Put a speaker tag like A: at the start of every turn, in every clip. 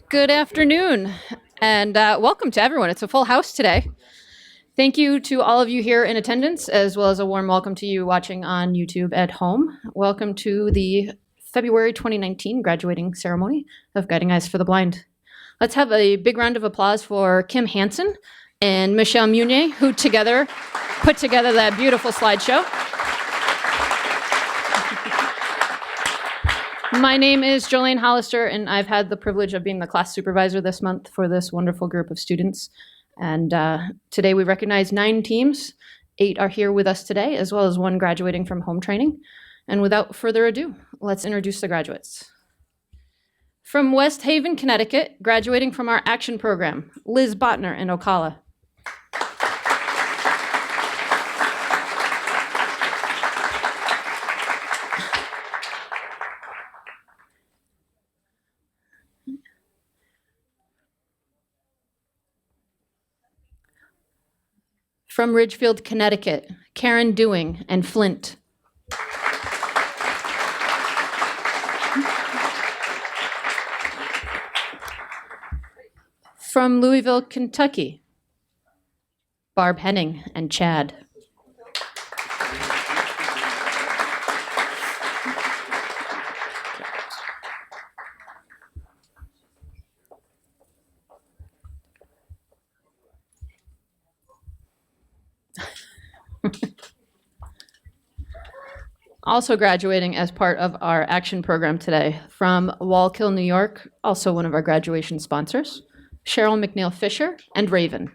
A: Good afternoon, and welcome to everyone. It's a full house today. Thank you to all of you here in attendance, as well as a warm welcome to you watching on YouTube at home. Welcome to the February 2019 graduating ceremony of Guiding Eyes for the Blind. Let's have a big round of applause for Kim Hansen and Michelle Munier, who together put together that beautiful slideshow. My name is Jolene Hollister, and I've had the privilege of being the class supervisor this month for this wonderful group of students. And today we recognize 9 teams. 8 are here with us today, as well as 1 graduating from home training. And without further ado, let's introduce the graduates. From West Haven, Connecticut, graduating from our action program, Liz Botner in Ocala. From Ridgefield, Connecticut, Karen Dewing and Flint. From Louisville, Kentucky, Barb Henning and Chad. Also graduating as part of our action program today, from Wallkill, New York, also one of our graduation sponsors, Cheryl McNeil Fisher and Raven.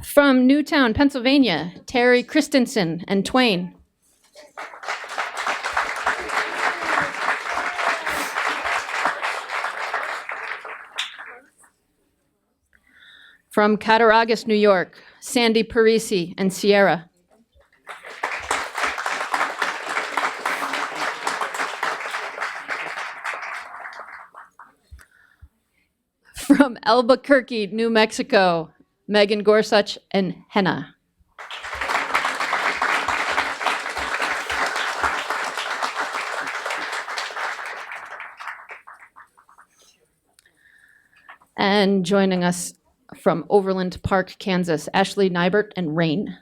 A: From Newtown, Pennsylvania, Terry Christensen and Twain. From Cattaraugus, New York, Sandy Parisi and Sierra. From Albuquerque, New Mexico, Megan Gorsuch and Henna. And joining us from Overland Park, Kansas, Ashley Nybert and Rain.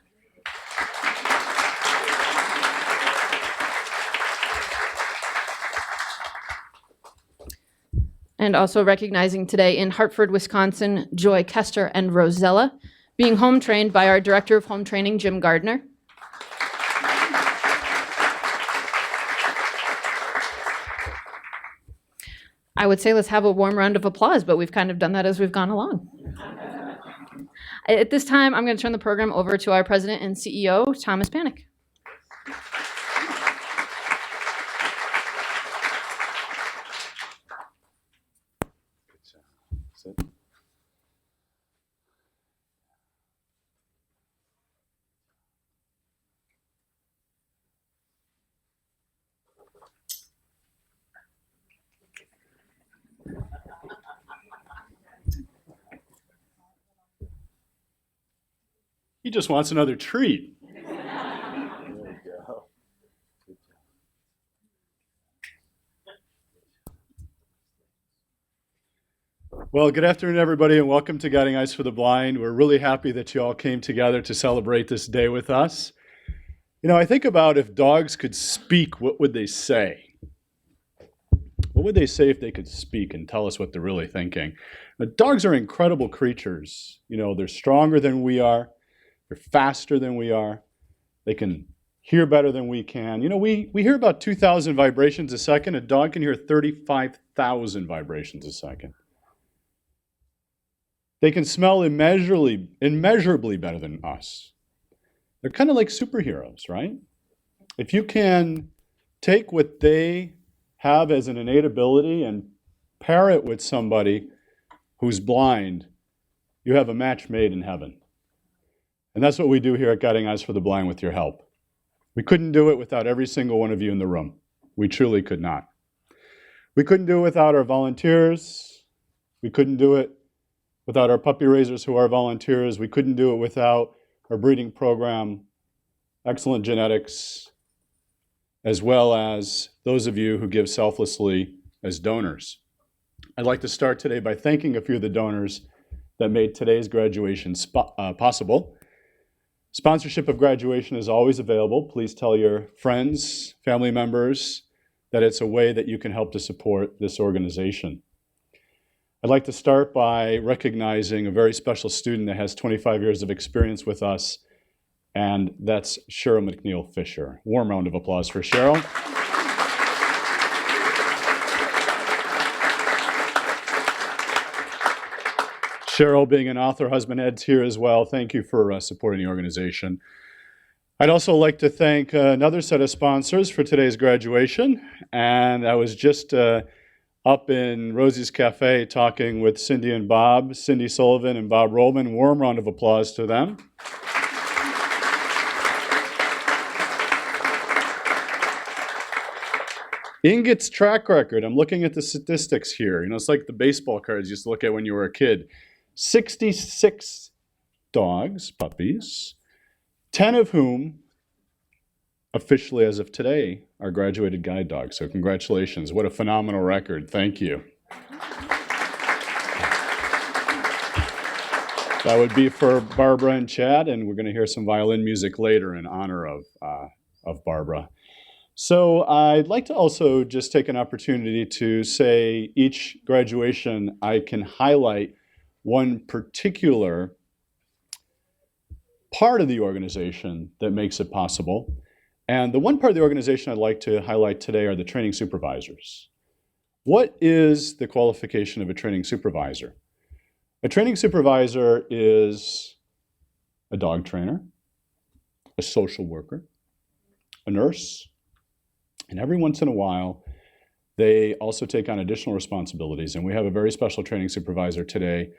A: And also recognizing today in Hartford, Wisconsin, Joy Kester and Rosella, being home trained by our Director of Home Training, Jim Gardner. I would say let's have a warm round of applause, but we've kind of done that as we've gone along. At this time, I'm going to turn the program over to our President and CEO, Thomas Panic.
B: He just wants another treat. Well, good afternoon, everybody, and welcome to Guiding Eyes for the Blind. We're really happy that you all came together to celebrate this day with us. You know, I think about if dogs could speak, what would they say? What would they say if they could speak and tell us what they're really thinking? But dogs are incredible creatures. You know, they're stronger than we are. They're faster than we are. They can hear better than we can. You know, we hear about 2,000 vibrations a second. A dog can hear 35,000 vibrations a second. They can smell immeasurably better than us. They're kind of like superheroes, right? If you can take what they have as an innate ability and pair it with somebody who's blind, you have a match made in heaven. And that's what we do here at Guiding Eyes for the Blind with your help. We couldn't do it without every single one of you in the room. We truly could not. We couldn't do it without our volunteers. We couldn't do it without our puppy raisers who are volunteers. We couldn't do it without our breeding program, excellent genetics, as well as those of you who give selflessly as donors. I'd like to start today by thanking a few of the donors that made today's graduation possible. Sponsorship of graduation is always available. Please tell your friends, family members, that it's a way that you can help to support this organization. I'd like to start by recognizing a very special student that has 25 years of experience with us, and that's Cheryl McNeil Fisher. Warm round of applause for Cheryl. Cheryl, being an author, husband, Ed's here as well. Thank you for supporting the organization. I'd also like to thank another set of sponsors for today's graduation. And I was just up in Rosie's Cafe talking with Cindy and Bob, Cindy Sullivan and Bob Rollman. Warm round of applause to them. Inget's track record. I'm looking at the statistics here. You know, it's like the baseball cards you used to look at when you were a kid. 66 dogs, puppies, 10 of whom, officially as of today, are graduated guide dogs. So congratulations. What a phenomenal record. Thank you. That would be for Barbara and Chad, and we're going to hear some violin music later in honor of Barbara. So I'd like to also just take an opportunity to say each graduation I can highlight one particular part of the organization that makes it possible. And the one part of the organization I'd like to highlight today are the training supervisors. What is the qualification of a training supervisor? A training supervisor is a dog trainer, a social worker, a nurse, and every once in a while, they also take on additional responsibilities. And we have a very special training supervisor today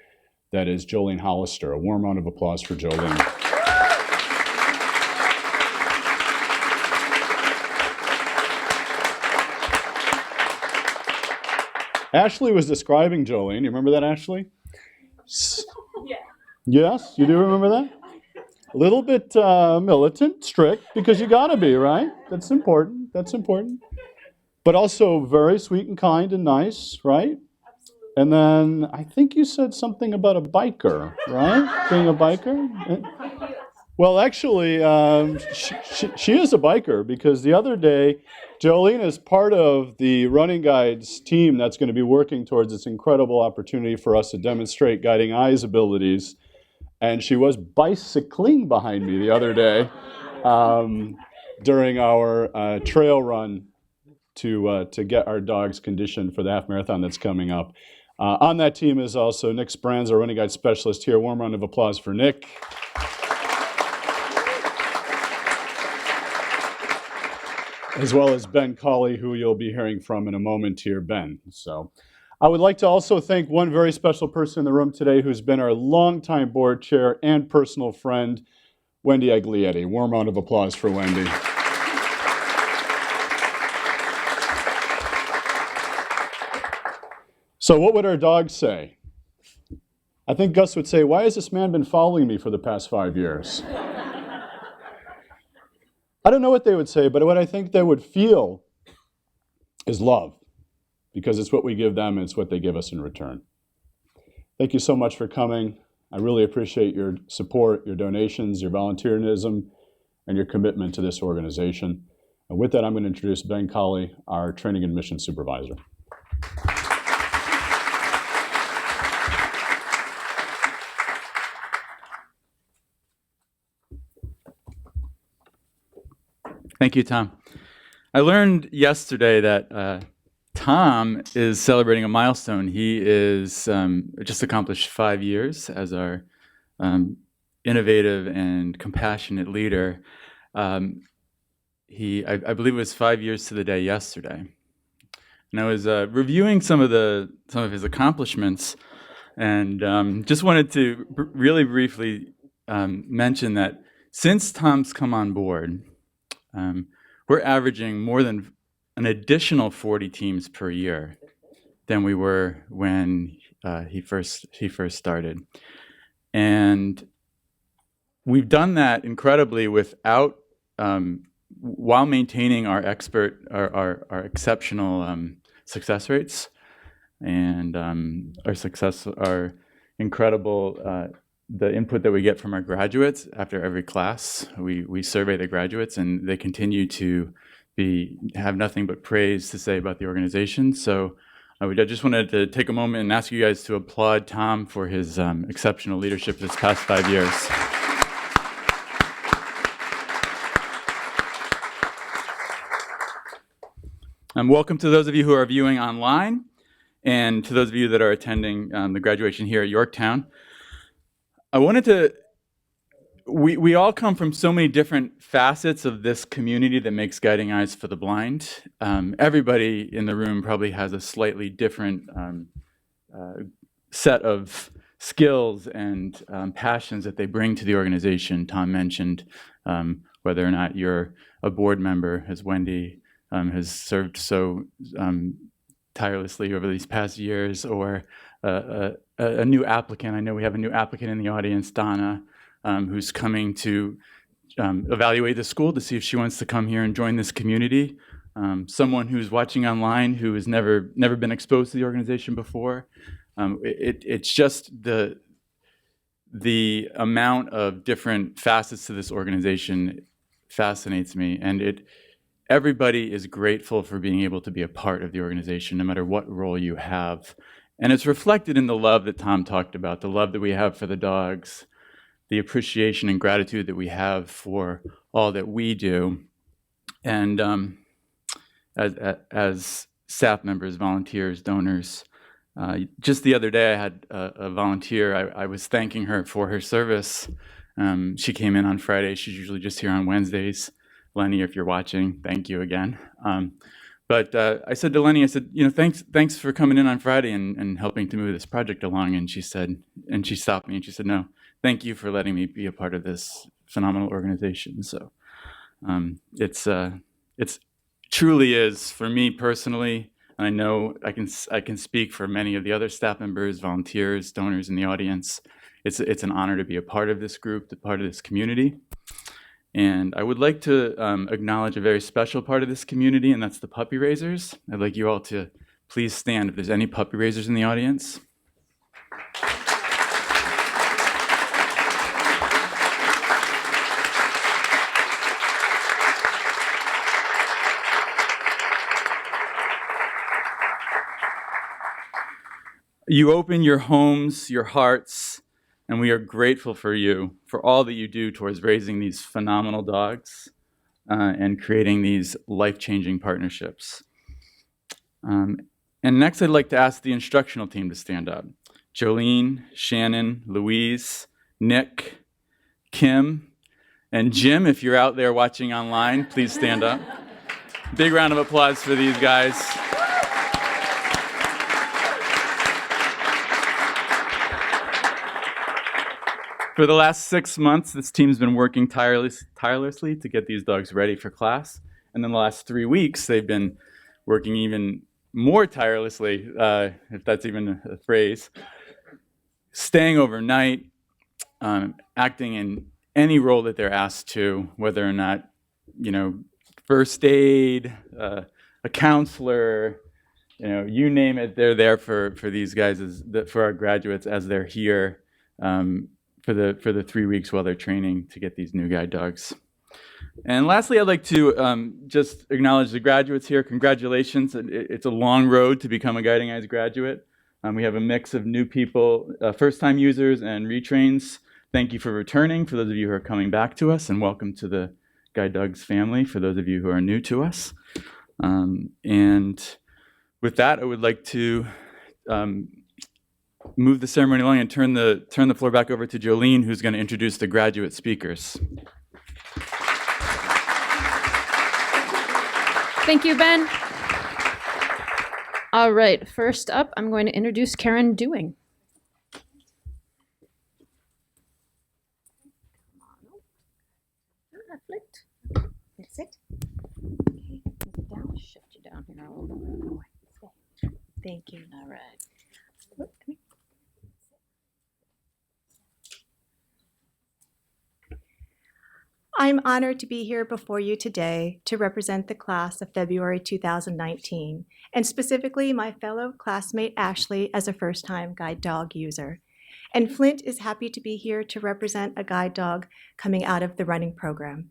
B: that is Jolene Hollister. A warm round of applause for Jolene. Ashley was describing Jolene. You remember that, Ashley?
C: Yeah.
B: Yes, you do remember that? A little bit militant, strict, because you gotta be, right? That's important. That's important. But also very sweet and kind and nice, right?
C: Absolutely.
B: And then I think you said something about a biker, right? Being a biker? Well, actually, she is a biker, because the other day, Jolene is part of the Running Guides team that's going to be working towards this incredible opportunity for us to demonstrate Guiding Eyes abilities. And she was bicycling behind me the other day during our trail run to get our dogs conditioned for the half marathon that's coming up. On that team is also Nick Sprans, our Running Guide specialist here. Warm round of applause for Nick. As well as Ben Colley, who you'll be hearing from in a moment here, Ben. So I would like to also thank one very special person in the room today who's been our longtime board chair and personal friend, Wendy Aglietti. Warm round of applause for Wendy. So what would our dogs say? I think Gus would say, why has this man been following me for the past 5 years? I don't know what they would say, but what I think they would feel is love, because it's what we give them and it's what they give us in return. Thank you so much for coming. I really appreciate your support, your donations, your volunteerism, and your commitment to this organization. And with that, I'm going to introduce Ben Colley, our training and mission supervisor.
D: Thank you, Tom. I learned yesterday that Tom is celebrating a milestone. He is just accomplished 5 years as our innovative and compassionate leader. I believe it was 5 years to the day yesterday. And I was reviewing some of his accomplishments, and just wanted to really briefly mention that since Tom's come on board, we're averaging more than an additional 40 teams per year than we were when he first started. And we've done that incredibly without, while maintaining our exceptional success rates and our incredible, the input that we get from our graduates after every class. We survey the graduates, and they continue to have nothing but praise to say about the organization. So I just wanted to take a moment and ask you guys to applaud Tom for his exceptional leadership this past 5 years. Welcome to those of you who are viewing online, and to those of you that are attending the graduation here at Yorktown. I wanted to, we all come from so many different facets of this community that makes Guiding Eyes for the Blind. Everybody in the room probably has a slightly different set of skills and passions that they bring to the organization. Tom mentioned whether or not you're a board member, as Wendy has served so tirelessly over these past years, or a new applicant. I know we have a new applicant in the audience, Donna, who's coming to evaluate the school to see if she wants to come here and join this community. Someone who's watching online who has never been exposed to the organization before. It's just the amount of different facets to this organization fascinates me, and everybody is grateful for being able to be a part of the organization, no matter what role you have. And it's reflected in the love that Tom talked about, the love that we have for the dogs, the appreciation and gratitude that we have for all that we do. And as staff members, volunteers, donors, just the other day I had a volunteer. I was thanking her for her service. She came in on Friday. She's usually just here on Wednesdays. Lenny, if you're watching, thank you again. But I said to Lenny, I said, thanks for coming in on Friday and helping to move this project along. And she said, and she stopped me and she said, no, thank you for letting me be a part of this phenomenal organization. So it's truly is, for me personally, and I know I can speak for many of the other staff members, volunteers, donors in the audience. It's an honor to be a part of this group, a part of this community. And I would like to acknowledge a very special part of this community, and that's the puppy raisers. I'd like you all to please stand if there's any puppy raisers in the audience. You open your homes, your hearts, and we are grateful for you, for all that you do towards raising these phenomenal dogs and creating these life-changing partnerships. And next, I'd like to ask the instructional team to stand up. Jolene, Shannon, Louise, Nick, Kim, and Jim, if you're out there watching online, please stand up. Big round of applause for these guys. For the last 6 months, this team's been working tirelessly to get these dogs ready for class. And then the last 3 weeks, they've been working even more tirelessly, if that's even a phrase, staying overnight, acting in any role that they're asked to, whether or not, first aid, a counselor, you name it, they're there for these guys, for our graduates as they're here. For the 3 weeks while they're training to get these new guide dogs. And lastly, I'd like to just acknowledge the graduates here. Congratulations. It's a long road to become a Guiding Eyes graduate. We have a mix of new people, first-time users and retrains. Thank you for returning, for those of you who are coming back to us, and welcome to the Guide Dogs family, for those of you who are new to us. And with that, I would like to move the ceremony along and turn the floor back over to Jolene, who's going to introduce the graduate speakers.
A: Thank you, Ben. All right, first up, I'm going to introduce Karen Dewing.
C: That's it.
A: Okay, move it down, shift you down here a little bit.
C: Thank you.
A: All right.
C: I'm honored to be here before you today to represent the class of February 2019, and specifically my fellow classmate Ashley as a first-time guide dog user. And Flint is happy to be here to represent a guide dog coming out of the running program.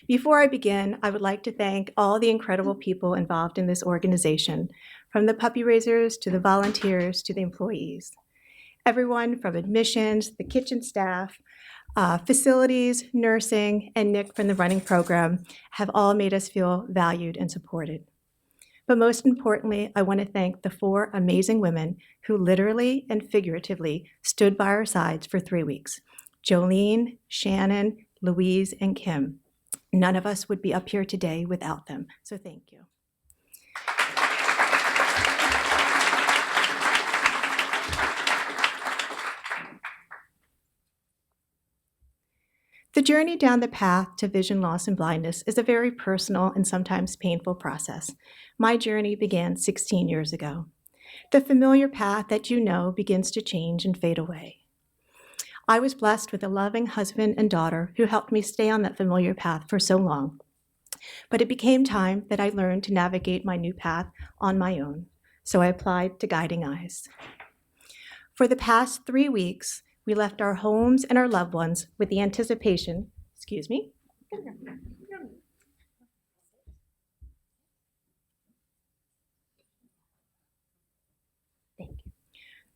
C: Before I begin, I would like to thank all the incredible people involved in this organization, from the puppy raisers to the volunteers to the employees. Everyone from admissions, the kitchen staff, facilities, nursing, and Nick from the running program have all made us feel valued and supported. But most importantly, I want to thank the 4 amazing women who literally and figuratively stood by our sides for 3 weeks: Jolene, Shannon, Louise, and Kim. None of us would be up here today without them, so thank you. The journey down the path to vision loss and blindness is a very personal and sometimes painful process. My journey began 16 years ago. The familiar path that you know begins to change and fade away. I was blessed with a loving husband and daughter who helped me stay on that familiar path for so long. But it became time that I learned to navigate my new path on my own, so I applied to Guiding Eyes. For the past 3 weeks, we left our homes and our loved ones with the anticipation,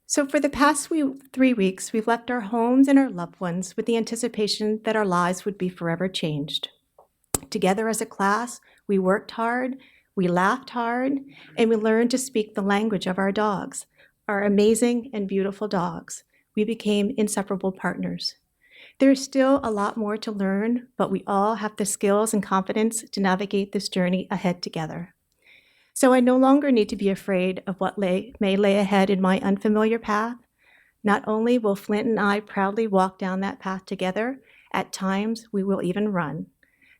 C: So for the past 3 weeks, we've left our homes and our loved ones with the anticipation that our lives would be forever changed. Together as a class, we worked hard, we laughed hard, and we learned to speak the language of our dogs, our amazing and beautiful dogs. We became inseparable partners. There's still a lot more to learn, but we all have the skills and confidence to navigate this journey ahead together. So I no longer need to be afraid of what may lay ahead in my unfamiliar path. Not only will Flint and I proudly walk down that path together, at times we will even run.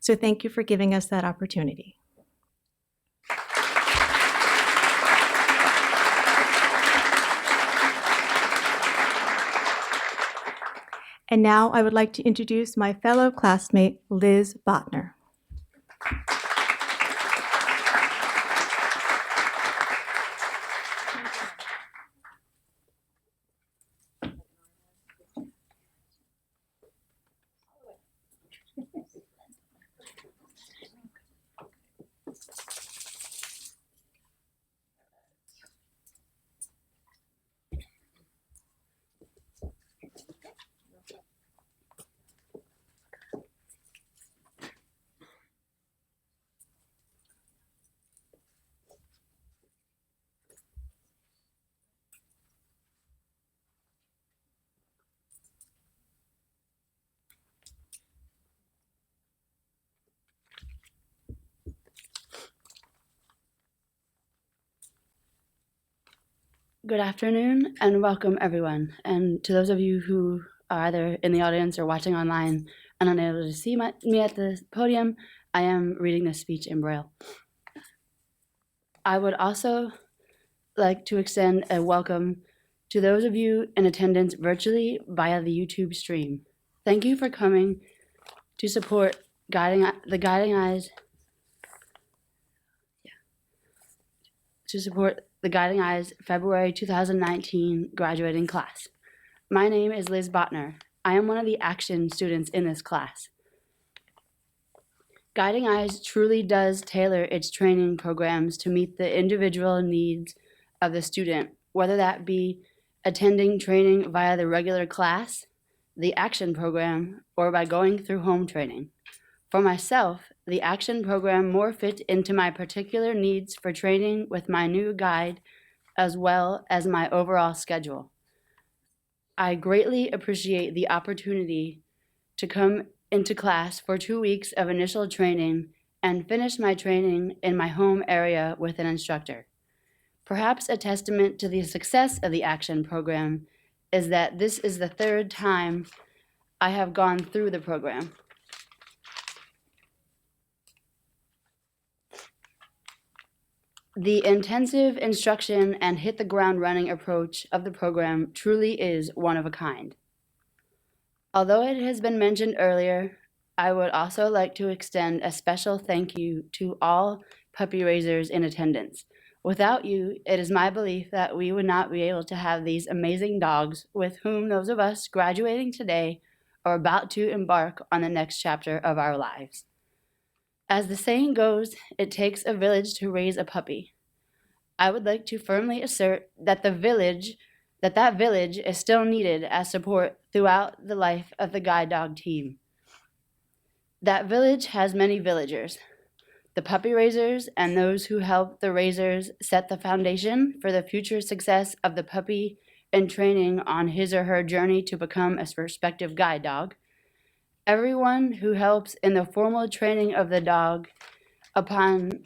C: So thank you for giving us that opportunity. And now I would like to introduce my fellow classmate, Liz Botner.
E: Good afternoon and welcome everyone. And to those of you who are either in the audience or watching online and unable to see me at the podium, I am reading this speech in Braille. I would also like to extend a welcome to those of you in attendance virtually via the YouTube stream. Thank you for coming to support Guiding Eyes February 2019 graduating class. My name is Liz Botner. I am one of the action students in this class. Guiding Eyes truly does tailor its training programs to meet the individual needs of the student, whether that be attending training via the regular class, the action program, or by going through home training. For myself, the action program more fit into my particular needs for training with my new guide, as well as my overall schedule. I greatly appreciate the opportunity to come into class for 2 weeks of initial training and finish my training in my home area with an instructor. Perhaps a testament to the success of the action program is that this is the 3rd time I have gone through the program. The intensive instruction and hit the ground running approach of the program truly is one of a kind. Although it has been mentioned earlier, I would also like to extend a special thank you to all puppy raisers in attendance. Without you, it is my belief that we would not be able to have these amazing dogs with whom those of us graduating today are about to embark on the next chapter of our lives. As the saying goes, it takes a village to raise a puppy. I would like to firmly assert that that village is still needed as support throughout the life of the guide dog team. That village has many villagers, the puppy raisers and those who help the raisers set the foundation for the future success of the puppy in training on his or her journey to become a respective guide dog. Everyone who helps in the formal training of the dog upon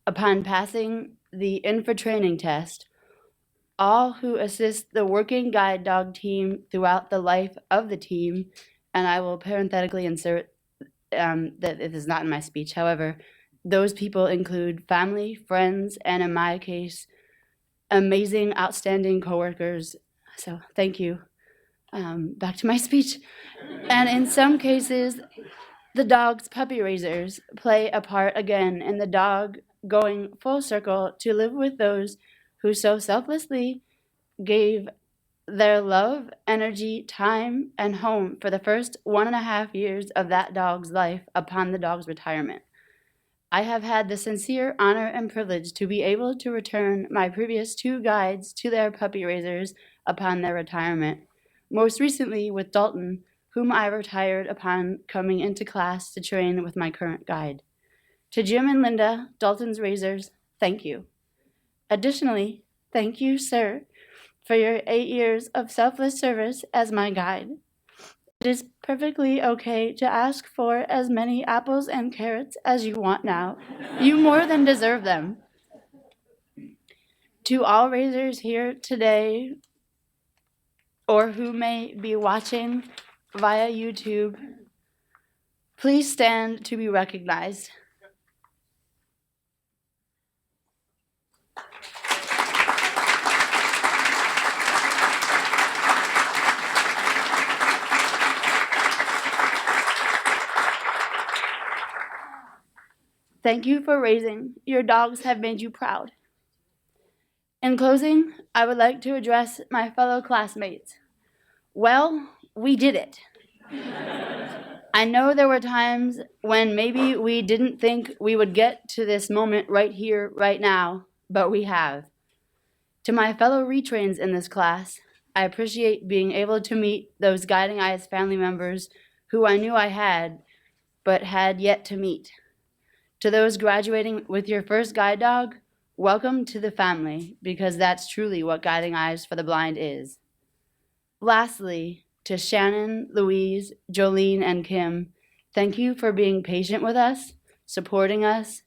E: passing the info training test, all who assist the working guide dog team throughout the life of the team, and I will parenthetically insert that it is not in my speech. However, those people include family, friends, and in my case, amazing, outstanding coworkers. So thank you. Back to my speech. And in some cases, the dog's puppy raisers play a part again in the dog going full circle to live with those who so selflessly gave their love, energy, time, and home for the first 1.5 years of that dog's life upon the dog's retirement. I have had the sincere honor and privilege to be able to return my previous 2 guides to their puppy raisers upon their retirement, most recently with Dalton, whom I retired upon coming into class to train with my current guide. To Jim and Linda, Dalton's raisers, thank you. Additionally, thank you, sir, for your 8 years of selfless service as my guide. It is perfectly okay to ask for as many apples and carrots as you want now. You more than deserve them. To all raisers here today, or who may be watching via YouTube, please stand to be recognized. Thank you for raising. Your dogs have made you proud. In closing, I would like to address my fellow classmates. Well, we did it. I know there were times when maybe we didn't think we would get to this moment right here, right now, but we have. To my fellow retrains in this class, I appreciate being able to meet those Guiding Eyes family members who I knew I had, but had yet to meet. To those graduating with your first guide dog, welcome to the family, because that's truly what Guiding Eyes for the Blind is. Lastly, to Shannon, Louise, Jolene, and Kim, thank you for being patient with us, supporting us,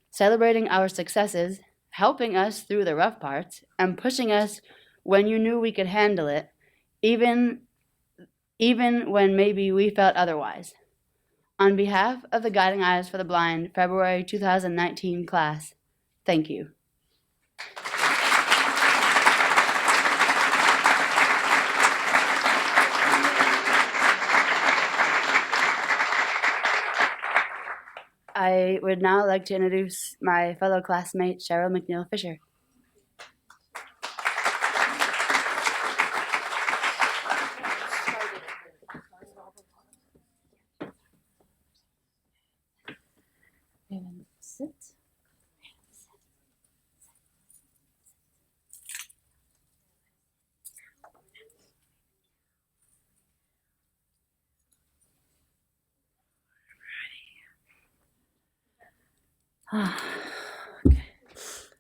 E: celebrating our successes, helping us through the rough parts, and pushing us when you knew we could handle it, even when maybe we felt otherwise. On behalf of the Guiding Eyes for the Blind February 2019 class, thank you. I would now like to introduce my fellow classmate, Cheryl McNeil Fisher. And sit.
F: Okay.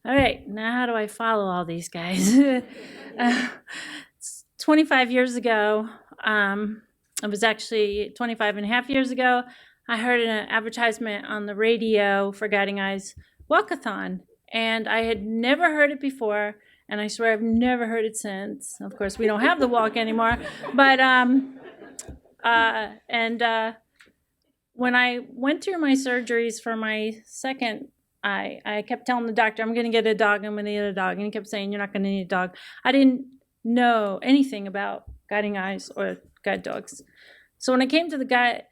F: All right, now how do I follow all these guys? 25 years ago, it was actually 25 and a half years ago, I heard an advertisement on the radio for Guiding Eyes Walkathon, and I had never heard it before, and I swear I've never heard it since. Of course, we don't have the walk anymore, but when I went through my surgeries for my second, I kept telling the doctor, I'm going to get a dog, I'm going to get a dog. And he kept saying, you're not going to need a dog. I didn't know anything about guiding eyes or guide dogs. So when I came to the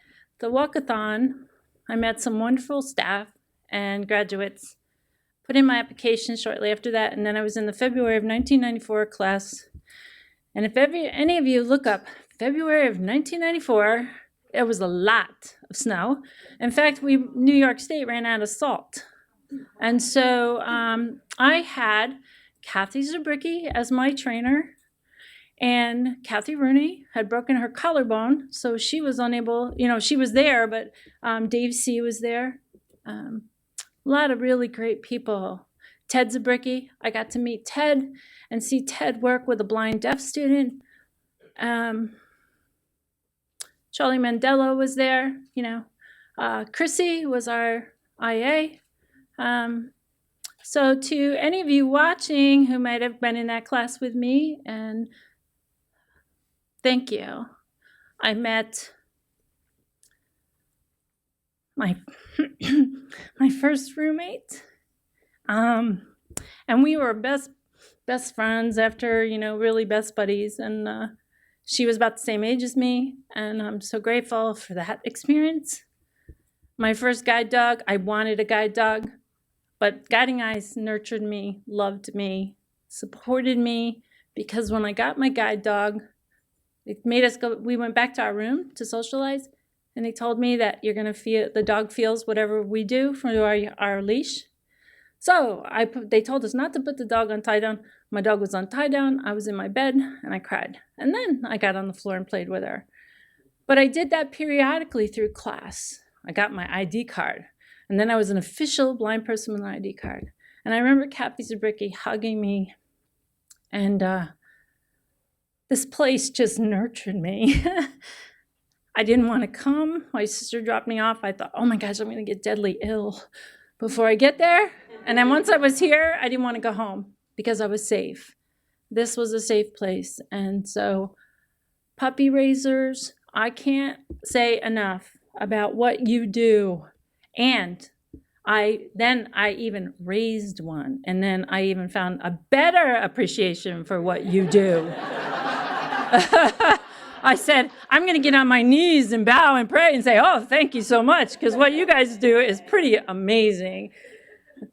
F: walkathon, I met some wonderful staff and graduates, put in my application shortly after that, and then I was in the February of 1994 class. And if any of you look up February of 1994, it was a lot of snow. In fact, New York State ran out of salt. And so I had Kathy Zabricki as my trainer, and Kathy Rooney had broken her collarbone, so she was unable, she was there, but Dave C. was there. A lot of really great people. Ted Zabricki, I got to meet Ted and see Ted work with a blind deaf student. Charlie Mandela was there, Chrissy was our IA. So to any of you watching who might have been in that class with me, and thank you. I met my my first roommate, and we were best friends after, really best buddies. And she was about the same age as me, and I'm so grateful for that experience. My first guide dog, I wanted a guide dog, but Guiding Eyes nurtured me, loved me, supported me, because when I got my guide dog, it made us go. We went back to our room to socialize, and they told me that the dog feels whatever we do through our leash. So they told us not to put the dog on tie down. My dog was on tie down. I was in my bed, and I cried. And then I got on the floor and played with her. But I did that periodically through class. I got my ID card, and then I was an official blind person with an ID card. And I remember Kathy Zabricki hugging me, and this place just nurtured me. I didn't want to come. My sister dropped me off. I thought, oh my gosh, I'm going to get deadly ill before I get there. And then once I was here, I didn't want to go home because I was safe. This was a safe place. And so puppy raisers, I can't say enough about what you do. And I even raised one. And then I even found a better appreciation for what you do. I said, I'm going to get on my knees and bow and pray and say, oh, thank you so much, because what you guys do is pretty amazing.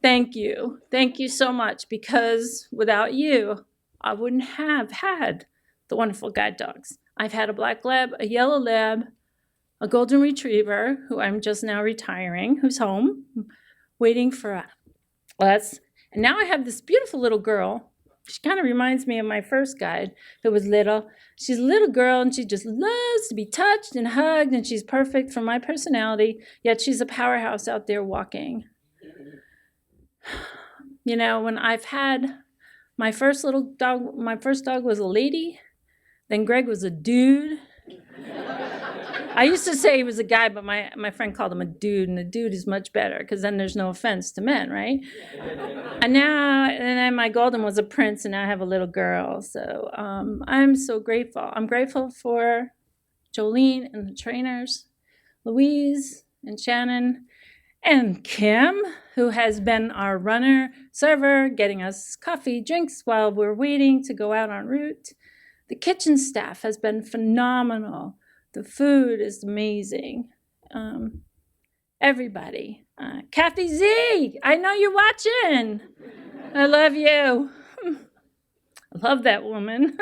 F: Thank you. Thank you so much, because without you, I wouldn't have had the wonderful guide dogs. I've had a black lab, a yellow lab, a golden retriever, who I'm just now retiring, who's home, waiting for us. And now I have this beautiful little girl. She kind of reminds me of my first guide who was little. She's a little girl, and she just loves to be touched and hugged, and she's perfect for my personality, yet she's a powerhouse out there walking. When I've had my first dog was a lady, then Greg was a dude. I used to say he was a guy, but my friend called him a dude, and a dude is much better, because then there's no offense to men, right? And then my golden was a prince, and now I have a little girl. So I'm so grateful. I'm grateful for Jolene and the trainers, Louise and Shannon, and Kim, who has been our runner, server, getting us coffee, drinks while we're waiting to go out en route. The kitchen staff has been phenomenal. The food is amazing. Everybody. Kathy Z, I know you're watching. I love you. I love that woman.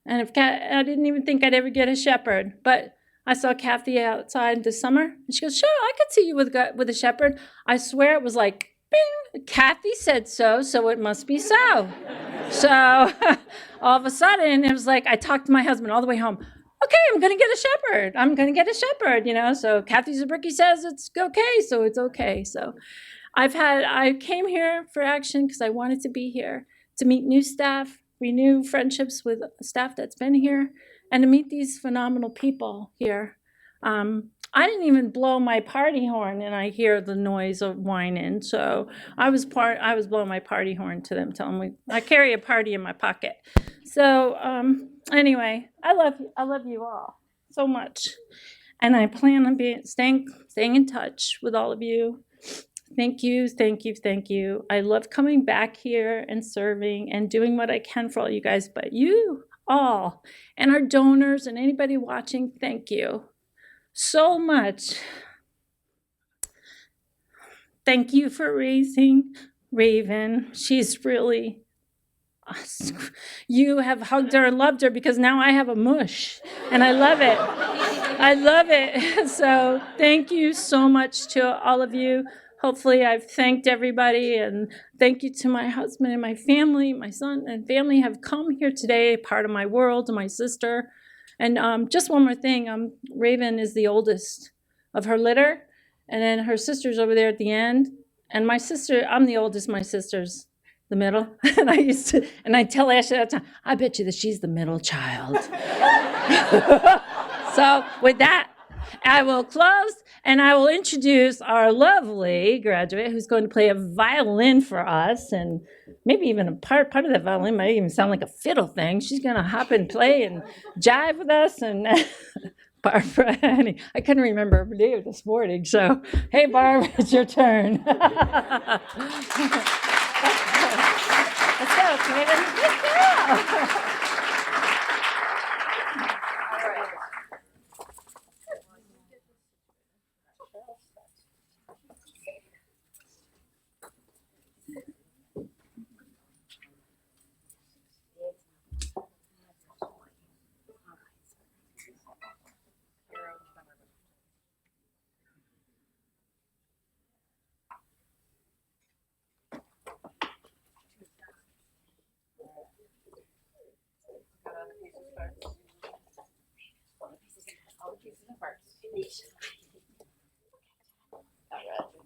F: And I didn't even think I'd ever get a shepherd, but I saw Kathy outside this summer, and she goes, sure, I could see you with a shepherd. I swear it was like, bing, Kathy said so it must be so. So all of a sudden, it was like, I talked to my husband all the way home. Okay, I'm going to get a shepherd. So Kathy Zabricki says it's okay, so it's okay. So I came here for action because I wanted to be here, to meet new staff, renew friendships with staff that's been here, and to meet these phenomenal people here. I didn't even blow my party horn, and I hear the noise of whining. So I was blowing my party horn to them, telling them I carry a party in my pocket. So anyway, I love you all so much, and I plan on staying in touch with all of you. Thank you, thank you, thank you. I love coming back here and serving and doing what I can for all you guys, but you all. And our donors and anybody watching, thank you so much. Thank you for raising Raven. She's really, you have hugged her and loved her, because now I have a mush and I love it. I love it. So thank you so much to all of you. Hopefully I've thanked everybody, and thank you to my husband and my family. My son and family have come here today, part of my world, my sister. And just one more thing, Raven is the oldest of her litter, and then her sister's over there at the end. And my sister, I'm the oldest, my sister's the middle. And I tell Ashley all the time, I bet you that she's the middle child. So with that, I will close, and I will introduce our lovely graduate who's going to play a violin for us, and maybe even a part of that violin might even sound like a fiddle thing. She's going to hop and play and jive with us. And Barbara, honey, I couldn't remember her name this morning. So, hey, Barb, it's your turn. Let's go, Raven. Let's go.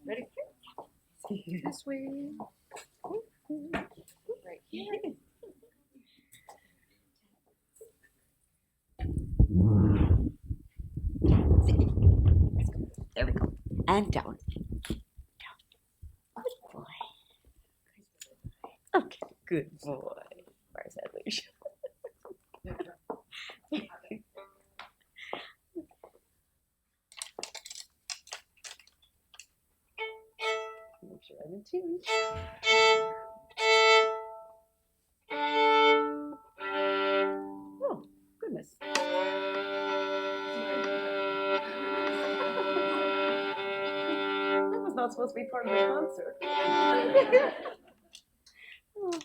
F: Ready? This way. Right here.
G: There we go. And down. Down. Good boy. Okay, good boy. Where's that leash? Make sure I'm in tune. Oh, goodness. That was not supposed to be part of the concert. Oh.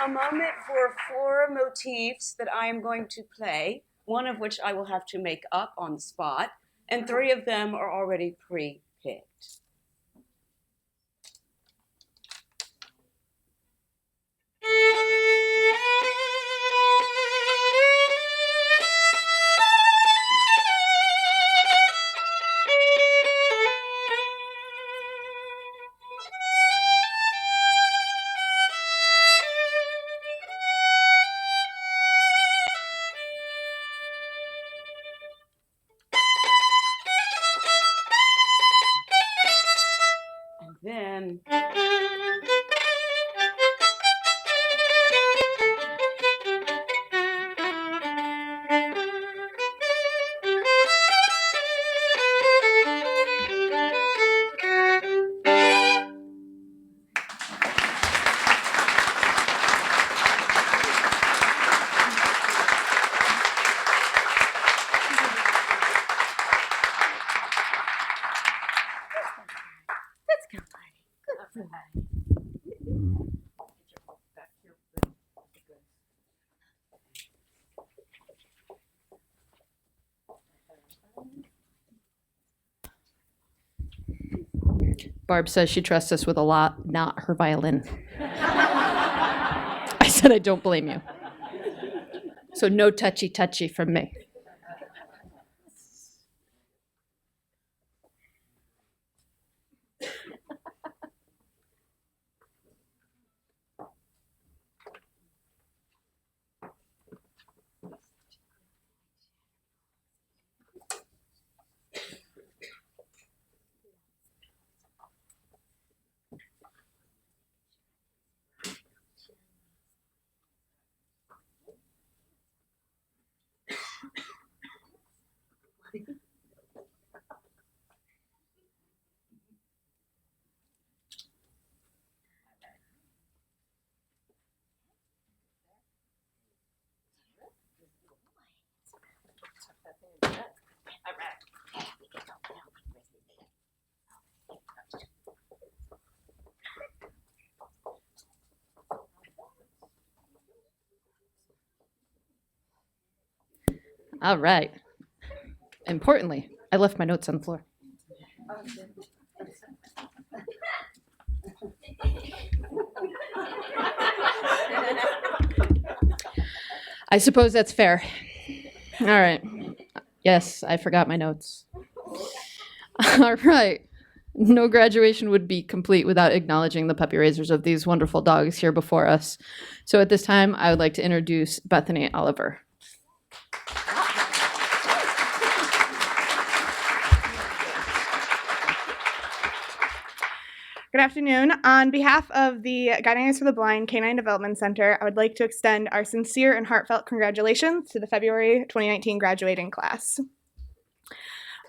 G: a moment for 4 motifs that I am going to play, one of which I will have to make up on the spot, and 3 of them are already pre-picked. And then
A: Barb says she trusts us with a lot, not her violin. I said I don't blame you. So no touchy from me. All right. Importantly, I left my notes on the floor. I suppose that's fair. All right. Yes, I forgot my notes. All right. No graduation would be complete without acknowledging the puppy raisers of these wonderful dogs here before us. So at this time, I would like to introduce Bethany Oliver.
H: Good afternoon. On behalf of the Guiding Eyes for the Blind Canine Development Center, I would like to extend our sincere and heartfelt congratulations to the February 2019 graduating class.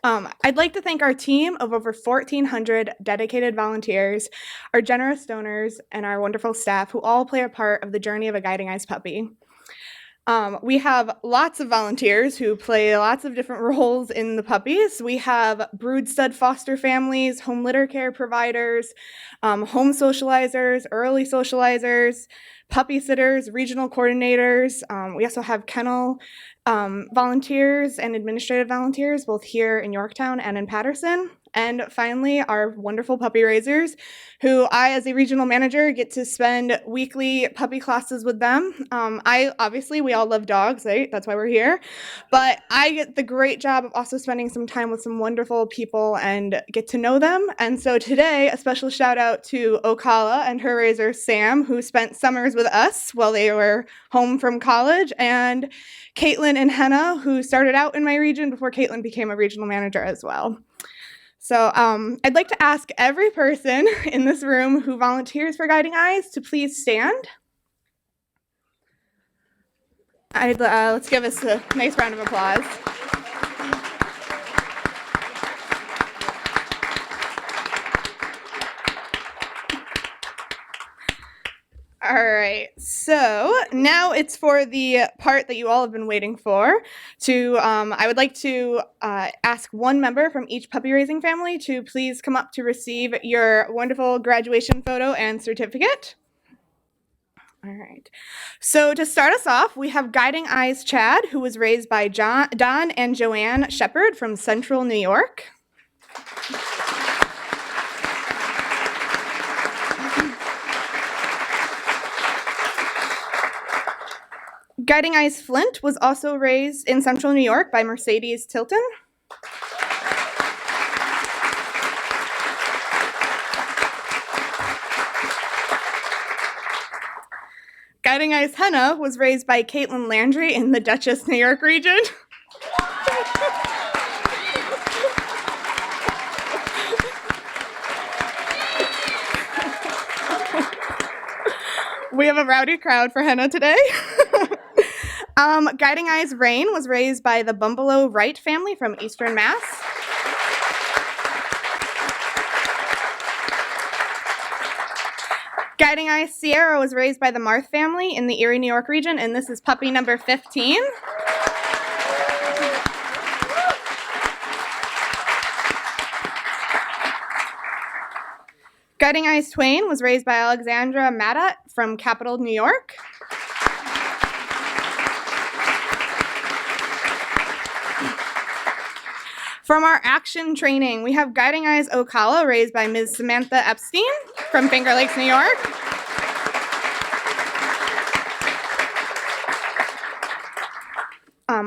H: I'd like to thank our team of over 1,400 dedicated volunteers, our generous donors, and our wonderful staff who all play a part of the journey of a Guiding Eyes puppy. We have lots of volunteers who play lots of different roles in the puppies. We have brood stud foster families, home litter care providers, home socializers, early socializers, puppy sitters, regional coordinators. We also have kennel volunteers and administrative volunteers, both here in Yorktown and in Patterson. And finally, our wonderful puppy raisers, who I, as a regional manager, get to spend weekly puppy classes with them. Obviously, we all love dogs, right? That's why we're here. But I get the great job of also spending some time with some wonderful people and get to know them. And so today, a special shout out to Ocala and her raiser, Sam, who spent summers with us while they were home from college, and Caitlin and Henna, who started out in my region before Caitlin became a regional manager as well. So I'd like to ask every person in this room who volunteers for Guiding Eyes to please stand. Let's give us a nice round of applause. All right, so now it's for the part that you all have been waiting for. I would like to ask one member from each puppy raising family to please come up to receive your wonderful graduation photo and certificate. All right. So to start us off, we have Guiding Eyes Chad, who was raised by Don and Joanne Shepard from Central New York. Guiding Eyes Flint was also raised in Central New York by Mercedes Tilton. Guiding Eyes Henna was raised by Caitlin Landry in the Dutchess, New York region. We have a rowdy crowd for Henna today. Guiding Eyes Rain was raised by the Bumbelow Wright family from Eastern Mass. Guiding Eyes Sierra was raised by the Marth family in the Erie, New York region, and this is puppy number 15. Guiding Eyes Twain was raised by Alexandra Madat from Capitol, New York. From our action training, we have Guiding Eyes Ocala, raised by Ms. Samantha Epstein from Finger Lakes, New York.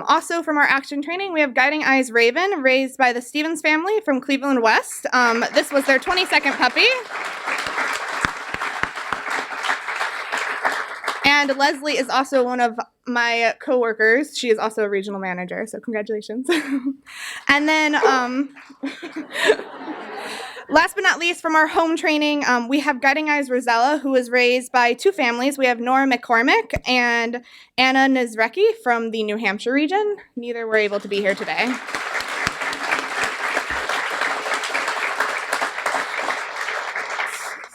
H: Also from our action training, we have Guiding Eyes Raven, raised by the Stevens family from Cleveland West. This was their 22nd puppy. And Leslie is also one of my coworkers. She is also a regional manager, so congratulations. And then last but not least, from our home training, we have Guiding Eyes Rosella, who was raised by two families. We have Nora McCormick and Anna Nizrecki from the New Hampshire region. Neither were able to be here today.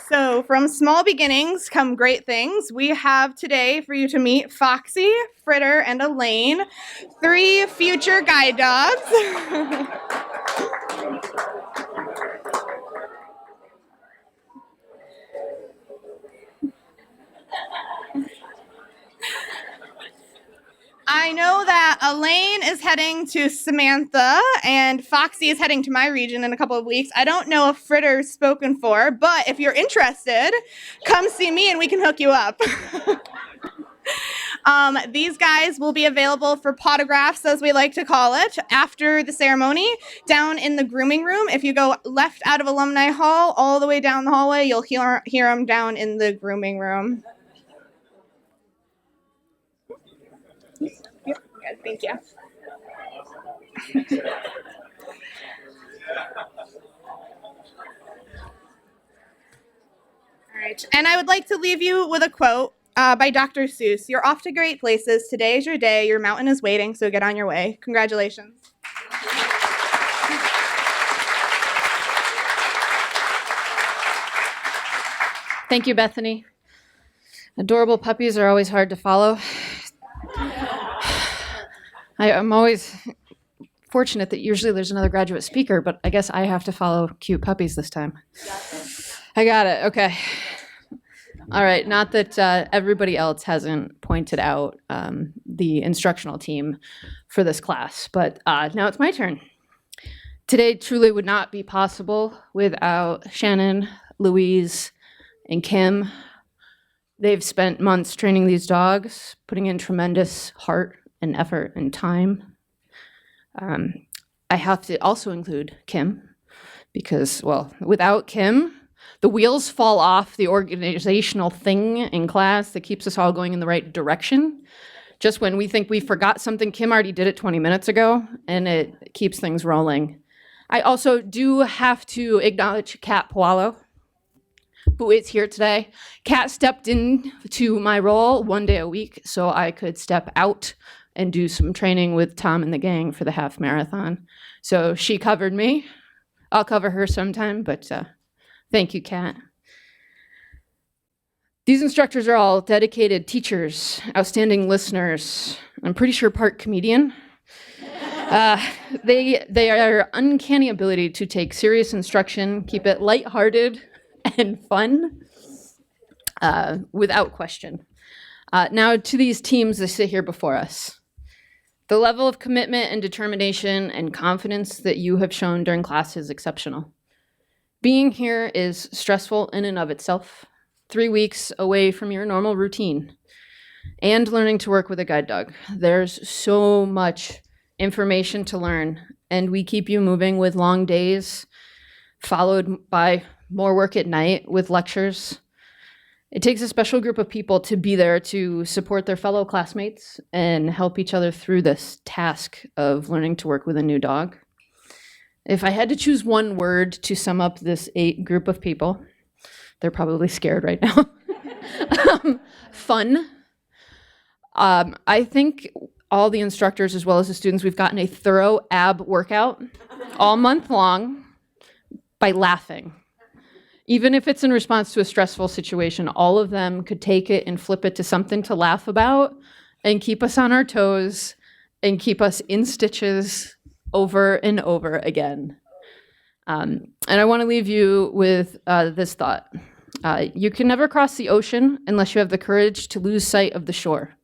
H: So from small beginnings come great things. We have today for you to meet Foxy, Fritter, and Elaine, 3 future guide dogs. I know that Elaine is heading to Samantha and Foxy is heading to my region in a couple of weeks. I don't know if Fritter's spoken for, but if you're interested, come see me and we can hook you up. These guys will be available for potographs, as we like to call it, after the ceremony down in the grooming room. If you go left out of Alumni Hall all the way down the hallway, you'll hear them down in the grooming room. Yep. Good, thank you. All right, and I would like to leave you with a quote by Dr. Seuss. You're off to great places. Today is your day. Your mountain is waiting, so get on your way. Congratulations.
A: Thank you, Bethany. Adorable puppies are always hard to follow. I'm always fortunate that usually there's another graduate speaker, but I guess I have to follow cute puppies this time. I got it. Okay. All right. Not that everybody else hasn't pointed out the instructional team for this class, but now it's my turn. Today truly would not be possible without Shannon, Louise, and Kim. They've spent months training these dogs, putting in tremendous heart and effort and time. I have to also include Kim because, well, without Kim, the wheels fall off the organizational thing in class that keeps us all going in the right direction. Just when we think we forgot something, Kim already did it 20 minutes ago, and it keeps things rolling. I also do have to acknowledge Kat Pawalo, who is here today. Kat stepped into my role one day a week so I could step out and do some training with Tom and the gang for the half marathon. So she covered me. I'll cover her sometime, but thank you, Kat. These instructors are all dedicated teachers, outstanding listeners. I'm pretty sure part comedian. They are uncanny ability to take serious instruction, keep it lighthearted and fun. without question. Now to these teams that sit here before us. The level of commitment and determination and confidence that you have shown during class is exceptional. Being here is stressful in and of itself, 3 weeks away from your normal routine, and learning to work with a guide dog. There's so much information to learn, and we keep you moving with long days, followed by more work at night with lectures. It takes a special group of people to be there to support their fellow classmates and help each other through this task of learning to work with a new dog. If I had to choose one word to sum up this group of people, they're probably scared right now. Fun. I think all the instructors as well as the students, we've gotten a thorough ab workout all month long by laughing. Even if it's in response to a stressful situation, all of them could take it and flip it to something to laugh about and keep us on our toes and keep us in stitches over and over again. And I want to leave you with this thought. You can never cross the ocean unless you have the courage to lose sight of the shore.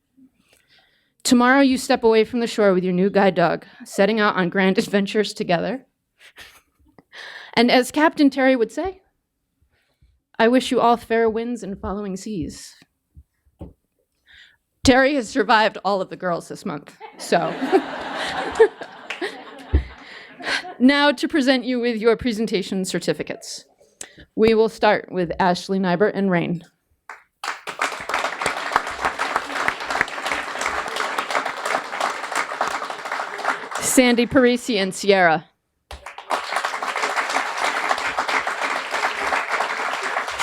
A: Tomorrow you step away from the shore with your new guide dog, setting out on grand adventures together. And as Captain Terry would say, I wish you all fair winds and following seas. Terry has survived all of the girls this month, so. Now to present you with your presentation certificates. We will start with Ashley Nybert and Rain. Sandy Parisi and Sierra.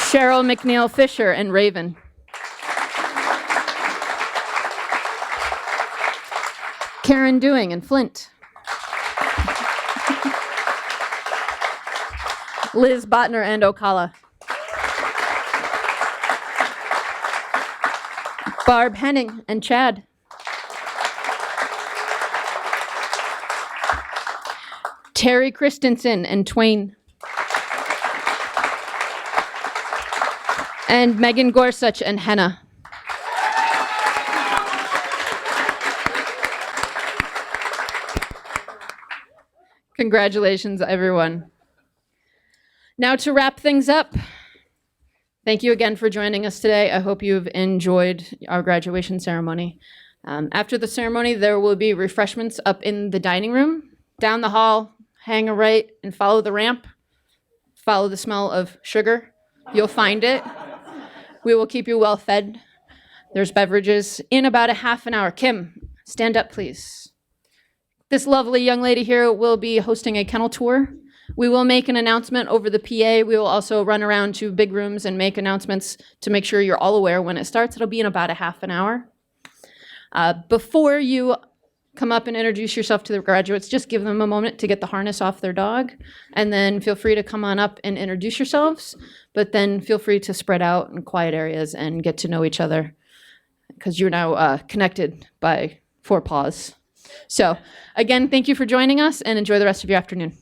A: Cheryl McNeil Fisher and Raven. Karen Dewing and Flint. Liz Botner and Ocala. Barb Henning and Chad. Terry Christensen and Twain. And Megan Gorsuch and Henna. Congratulations, everyone. Now to wrap things up, thank you again for joining us today. I hope you've enjoyed our graduation ceremony. After the ceremony, there will be refreshments up in the dining room. Down the hall, hang a right and follow the ramp. Follow the smell of sugar. You'll find it. We will keep you well fed. There's beverages in about a half an hour. Kim, stand up, please. This lovely young lady here will be hosting a kennel tour. We will make an announcement over the PA. We will also run around to big rooms and make announcements to make sure you're all aware when it starts. It'll be in about a half an hour. Before you come up and introduce yourself to the graduates, just give them a moment to get the harness off their dog, and then feel free to come on up and introduce yourselves, but then feel free to spread out in quiet areas and get to know each other, because you're now connected by 4 paws. So again, thank you for joining us, and enjoy the rest of your afternoon.